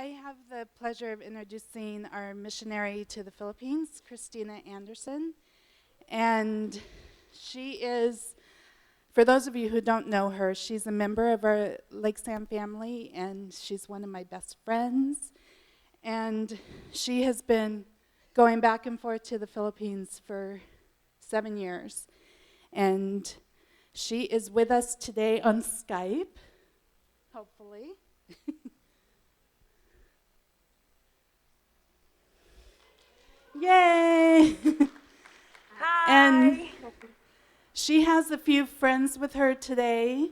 I have the pleasure of introducing our missionary to the Philippines, Christina Anderson. And she is, for those of you who don't know her, she's a member of our Lake Sam family, and she's one of my best friends. And she has been going back and forth to the Philippines for 7 years. And she is with us today on Skype, hopefully. Yay! And Hi. she has a few friends with her today.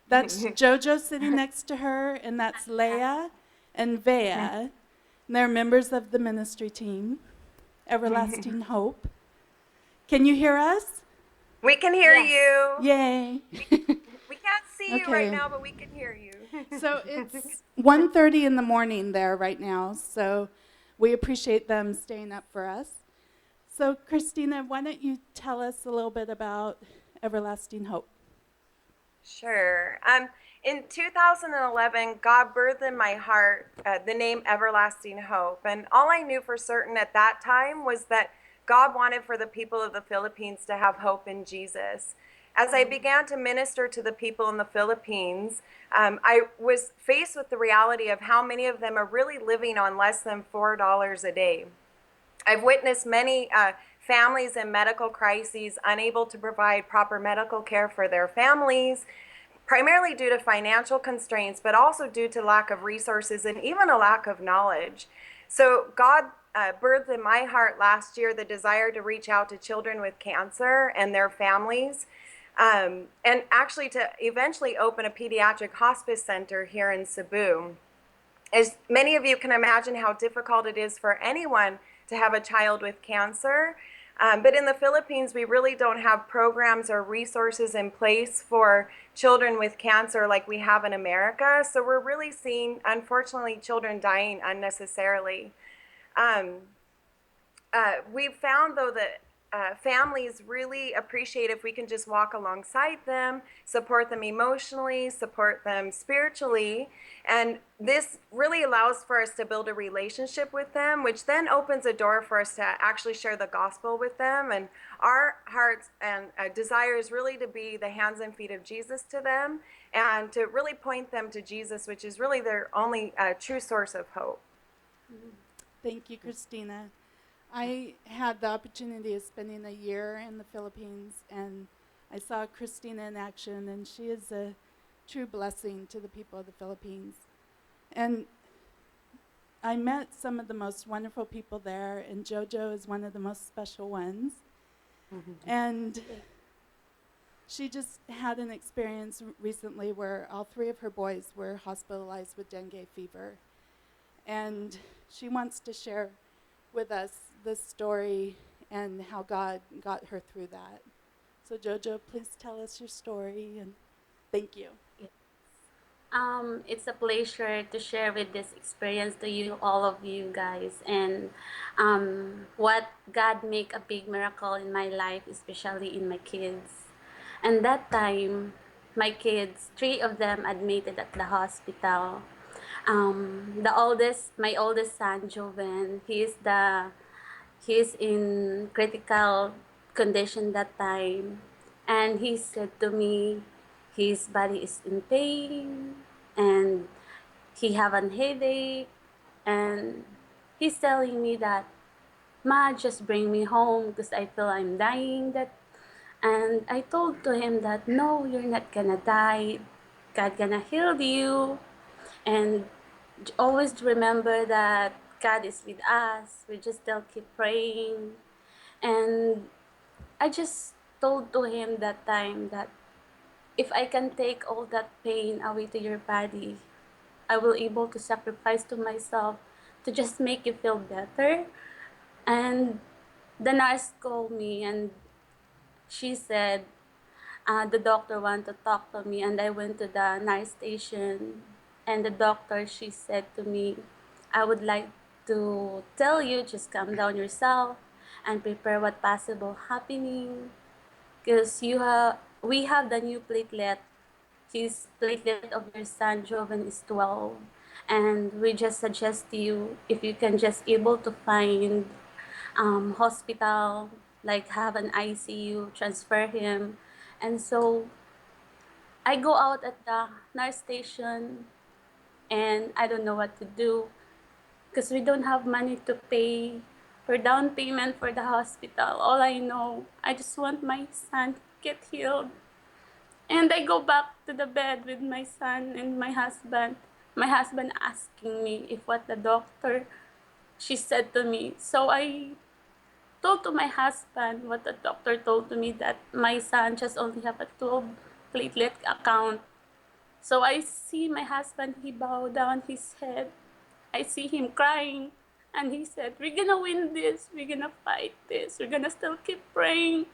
That's JoJo sitting next to her, and that's Leah and Vea. And they're members of the ministry team, Everlasting Hope. Can you hear us? We can hear Yes. you. Yay. We can't see you right Okay. now, but we can hear you. So it's 1:30 in the morning there right now, so we appreciate them staying up for us. So Christina, why don't you tell us a little bit about Everlasting Hope? Sure. In 2011, God birthed in my heart the name Everlasting Hope. And all I knew for certain at that time was that God wanted for the people of the Philippines to have hope in Jesus. As I began to minister to the people in the Philippines, I was faced with the reality of how many of them are really living on less than $4 a day. I've witnessed many families in medical crises unable to provide proper medical care for their families, primarily due to financial constraints, but also due to lack of resources and even a lack of knowledge. So God birthed in my heart last year the desire to reach out to children with cancer and their families, and actually to eventually open a pediatric hospice center here in Cebu. As many of you can imagine how difficult it is for anyone to have a child with cancer. But in the Philippines, we really don't have programs or resources in place for children with cancer like we have in America. So we're really seeing, unfortunately, children dying unnecessarily. Um, we've found, though, that families really appreciate if we can just walk alongside them, support them emotionally, support them spiritually. And this really allows for us to build a relationship with them, which then opens a door for us to actually share the gospel with them. And our hearts and desire is really to be the hands and feet of Jesus to them and to really point them to Jesus, which is really their only true source of hope. Thank you, Christina. I had the opportunity of spending a year in the Philippines, and I saw Christina in action, and she is a true blessing to the people of the Philippines. And I met some of the most wonderful people there, and JoJo is one of the most special ones. And she just had an experience recently where all three of her boys were hospitalized with dengue fever. And she wants to share with us this story and how God got her through that. So JoJo, please tell us your story, and thank you. It's a pleasure to share with this experience to you, all of you guys, and what God make a big miracle in my life, especially in my kids. And that time, my kids, three of them admitted at the hospital. My oldest son, Joven, he's in critical condition that time, and he said to me his body is in pain and he have an headache, and he's telling me that, Ma, just bring me home because I feel I'm dying. And I told to him that, no, you're not gonna die, God gonna heal you, and always remember that God is with us. We just still keep praying. And I just told to him that time that if I can take all that pain away to your body, I will able to sacrifice to myself to just make you feel better. And the nurse called me and she said, the doctor wanted to talk to me, and I went to the nurse station, and the doctor, she said to me, I would like to tell you, just calm down yourself and prepare what possible happening, because we have the new platelet. His platelet of your son Joven is 12, And we just suggest to you, if you can just able to find hospital, like have an ICU, transfer him. And so I go out at the nurse station and I don't know what to do because we don't have money to pay for down payment for the hospital. All I know, I just want my son to get healed. And I go back to the bed with my son and my husband. My husband asking me if what the doctor she said to me. So I told to my husband what the doctor told to me, that my son just only have a 12 platelet account. So I see my husband, he bowed down his head. I see him crying. And he said, we're gonna win this. We're gonna fight this. We're gonna still keep praying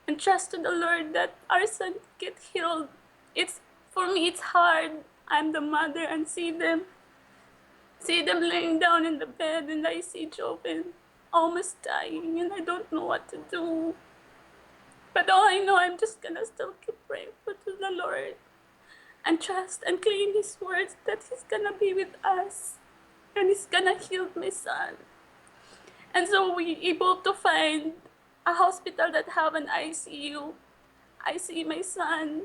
and trust to the Lord that our son get healed. It's, for me, it's hard. I'm the mother and see them laying down in the bed, and I see Joven almost dying, and I don't know what to do. But all I know, I'm just gonna still keep praying for to the Lord and trust and claim His words that He's gonna be with us and He's gonna heal my son. And so we able to find a hospital that have an ICU. I see my son,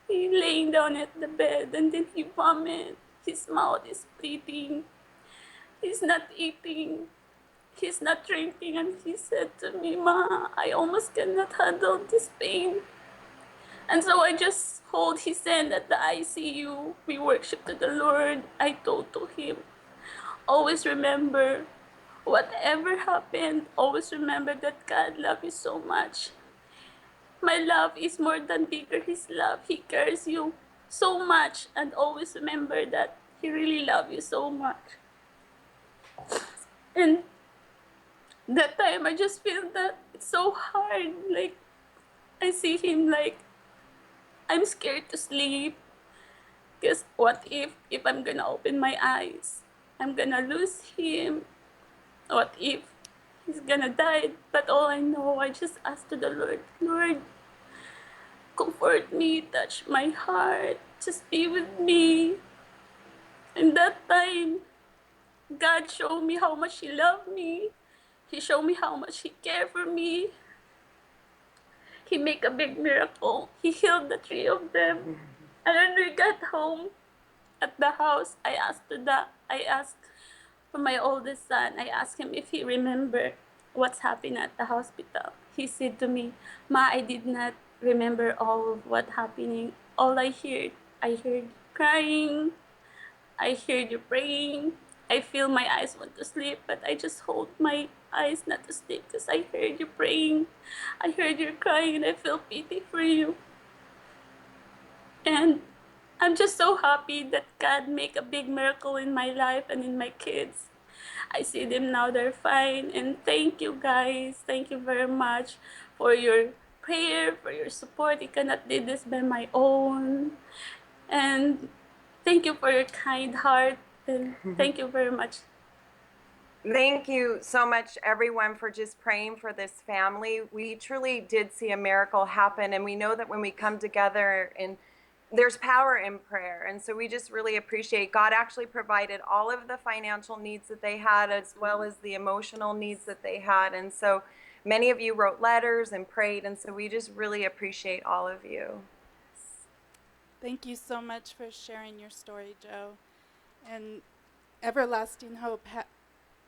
he laying down at the bed and then he vomit. His mouth is bleeding. He's not eating. He's not drinking. And he said to me, Ma, I almost cannot handle this pain. And so I just hold his hand at the ICU. We worship to the Lord. I told to him, always remember, whatever happened, always remember that God loves you so much. My love is more than bigger His love. He cares you so much, and always remember that He really loves you so much. And that time I just feel that it's so hard. Like, I see him like, I'm scared to sleep. Because what if I'm gonna open my eyes, I'm gonna lose him? What if he's gonna die? But all I know, I just ask to the Lord, Lord, comfort me, touch my heart, just be with me. And that time, God showed me how much He loved me. He showed me how much He cared for me. He made a big miracle. He healed the three of them. And when we got home at the house, I asked for my oldest son. I asked him if he remembered what's happened at the hospital. He said to me, Ma, I did not remember all of what happening. All I heard crying. I heard you praying. I feel my eyes want to sleep, but I just hold my eyes not to sleep because I heard you praying. I heard you crying, and I feel pity for you. And I'm just so happy that God make a big miracle in my life and in my kids. I see them now, they're fine. And thank you guys. Thank you very much for your prayer, for your support. I cannot do this by my own. And thank you for your kind heart. And thank you very much. Thank you so much, everyone, for just praying for this family. We truly did see a miracle happen, and we know that when we come together, and there's power in prayer. And so we just really appreciate God actually provided all of the financial needs that they had, as well as the emotional needs that they had. And so many of you wrote letters and prayed, and so we just really appreciate all of you. Thank you so much for sharing your story, Joe. And Everlasting Hope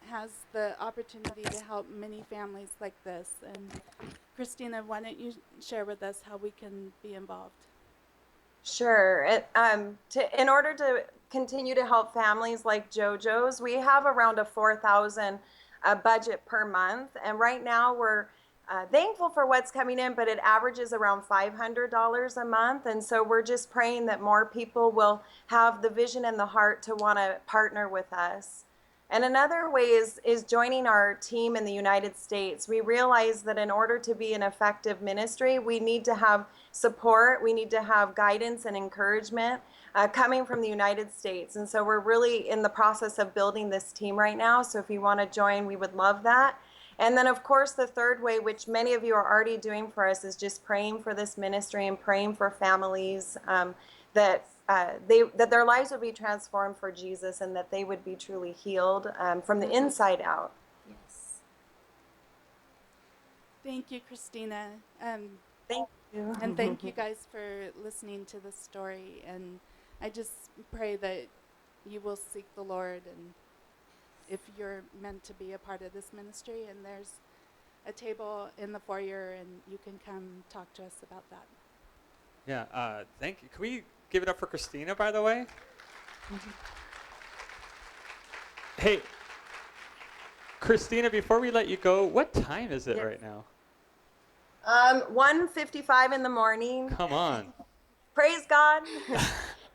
has the opportunity to help many families like this. And Christina, why don't you share with us how we can be involved? Sure. In order to continue to help families like JoJo's, we have around a 4,000 budget per month, and right now we're thankful for what's coming in, but it averages around $500 a month, and so we're just praying that more people will have the vision and the heart to want to partner with us. And another way is joining our team in the United States. We realize that in order to be an effective ministry, we need to have support, we need to have guidance and encouragement coming from the United States. And so we're really in the process of building this team right now. So if you want to join, we would love that. And then, of course, the third way, which many of you are already doing for us, is just praying for this ministry and praying for families that that their lives would be transformed for Jesus, and that they would be truly healed from the inside out. Yes. Thank you, Christina. Thank you. And thank you guys for listening to the story. And I just pray that you will seek the Lord, and if you're meant to be a part of this ministry, and there's a table in the foyer and you can come talk to us about that. Yeah, thank you. Can we give it up for Christina, by the way? Hey, Christina, before we let you go, what time is it Yes. right now? 1:55 in the morning. Come on. Praise God.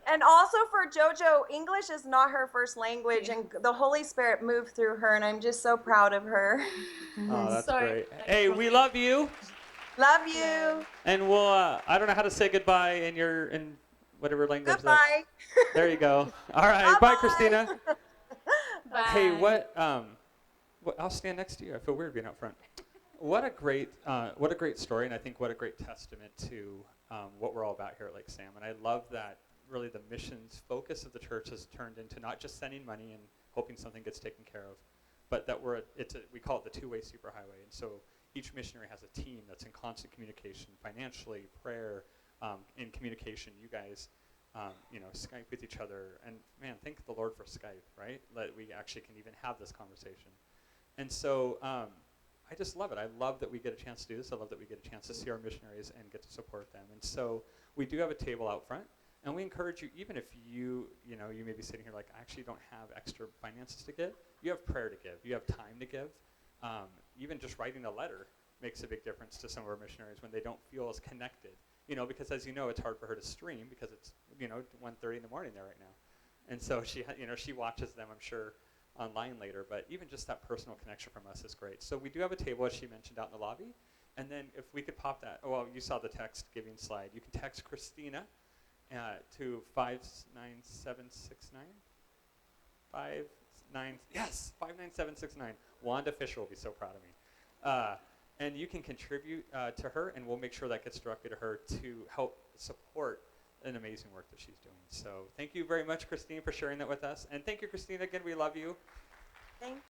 And also for JoJo, English is not her first language, and the Holy Spirit moved through her, and I'm just so proud of her. Oh, that's Sorry. great. Hey, we love you. Love you. And we'll, I don't know how to say goodbye in whatever language. Goodbye. There you go. All right. Bye, Christina. Bye. Hey, I'll stand next to you. I feel weird being out front. What a great story, and I think what a great testament to what we're all about here at Lake Sam. And I love that really the missions focus of the church has turned into not just sending money and hoping something gets taken care of, but that we call it the two-way superhighway. And so each missionary has a team that's in constant communication, financially, prayer, in communication. You guys, Skype with each other, and man, thank the Lord for Skype, right? That we actually can even have this conversation. And so I just love it. I love that we get a chance to do this. I love that we get a chance to see our missionaries and get to support them. And so we do have a table out front, and we encourage you, even if you may be sitting here like, I actually don't have extra finances to give, you have prayer to give, you have time to give. Even just writing a letter makes a big difference to some of our missionaries when they don't feel as connected. Because as you know, it's hard for her to stream because it's 1:30 in the morning there right now. And so she watches them, I'm sure, online later, but even just that personal connection from us is great. So we do have a table, as she mentioned, out in the lobby. And then if we could pop that, you saw the text giving slide. You can text Christina to 59769. 59769. Wanda Fisher will be so proud of me. And you can contribute to her, and we'll make sure that gets directly to her to help support an amazing work that she's doing. So thank you very much, Christine, for sharing that with us. And thank you, Christina. Again, we love you. Thank